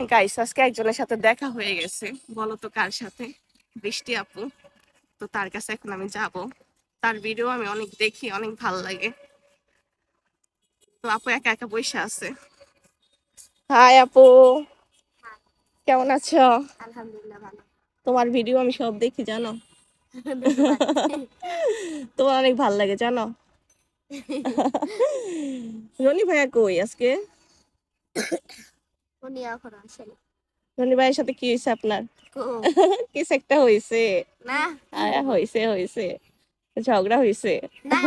Guys আজকে একজনের সাথে দেখা হয়ে গেছে, বলো তো কার সাথে? বৃষ্টি আপু। তো তার কাছে এখন আমি যাব। তার ভিডিও আমি অনেক দেখি, অনেক ভালো লাগে। তো আপু একা একা বসে আছে। হাই আপু, কেমন আছো? আলহামদুলিল্লাহ ভালো। তোমার ভিডিও আমি সব দেখি জানো। তোমার অনেক ভালো লাগে জানো। রনি ভাইয়া কই আজকে? উনি এখন আসেনি। রনি ভাইয়ের সাথে কি হয়েছে আপনার? কিছু একটা হয়েছে? না হয়েছে হয়েছে, ঝগড়া হয়েছে। না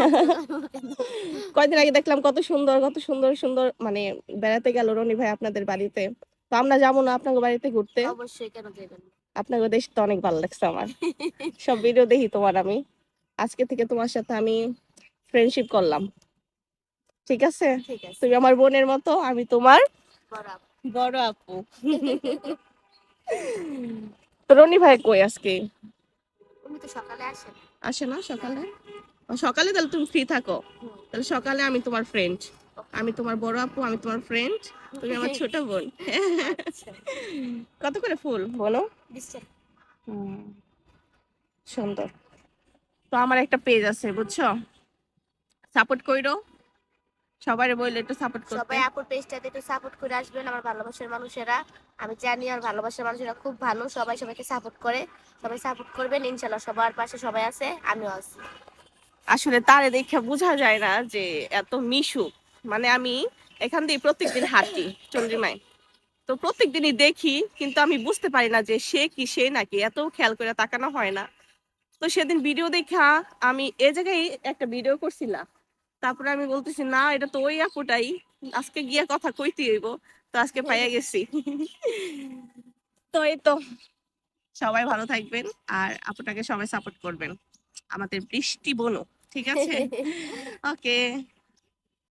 কয়দিন আগে দেখলাম কত সুন্দর কত সুন্দর সুন্দর মানে বেড়াতে গেল রনি ভাই আপনাদের বাড়িতে। তো আমরা যাবো না আপনাদের বাড়িতে ঘুরতে? অবশ্যই, কেন যাবেন না? আপনাদের দেশ তো অনেক ভালো লাগছে আমার, সব ভিডিও দেখি তোমার আমি। আজকে থেকে তোমার সাথে আমি ফ্রেন্ডশিপ করলাম, ঠিক আছে? ঠিক আছে, তুমি আমার বোনের মতো, আমি তোমার বরাবর। বড় আপু। তো রনি ভাই কই আজকে? উনি তো সকালে আসেন। আসে না সকালে? সকালে তাহলে তুমি ফ্রি থাকো। তাহলে সকালে আমি তোমার ফ্রেন্ড, আমি তোমার বড় আপু, আমি তোমার ফ্রেন্ড, তুমি আমার ছোট বোন। আচ্ছা, কত করে ফুল বলো? নিশ্চয়। সুন্দর। তো আমার একটা পেজ আছে বুঝছো, সাপোর্ট কইরো, সবাই বললে একটু সাপোর্ট করতে। সবাই আপুর পেজটাতে একটু সাপোর্ট করে আসবেন, আমার ভালোবাসার মানুষেরা। আমি জানি আর ভালোবাসার মানুষেরা খুব ভালো, সবাই সবাইকে সাপোর্ট করে। সবাই সাপোর্ট করবেন, ইনশাল্লাহ সবার পাশে সবাই আছে, আমিও আছি। আসলে তারে দেখে বোঝা যায় না যে এত মিশুক। মানে আমি এখান দিয়ে প্রত্যেকদিন হাঁটি চন্দ্রিমায়, তো প্রত্যেকদিনই দেখি, কিন্তু আমি বুঝতে পারি না যে সে কি সে নাকি, এত খেয়াল করে তাকানো হয় না। তো সেদিন ভিডিও দেখা আমি এ জায়গায় একটা ভিডিও করছিলাম, তারপরে আমি বলতেছি না এটা তো ওই আপুটাই, আজকে গিয়া কথা কইতে হইব। তো আজকে পাইয়া গেছি। তো এই তো, সবাই ভালো থাকবেন আর আপুটাকে সবাই সাপোর্ট করবেন, আমাদের বৃষ্টি বোনও, ঠিক আছে? ওকে।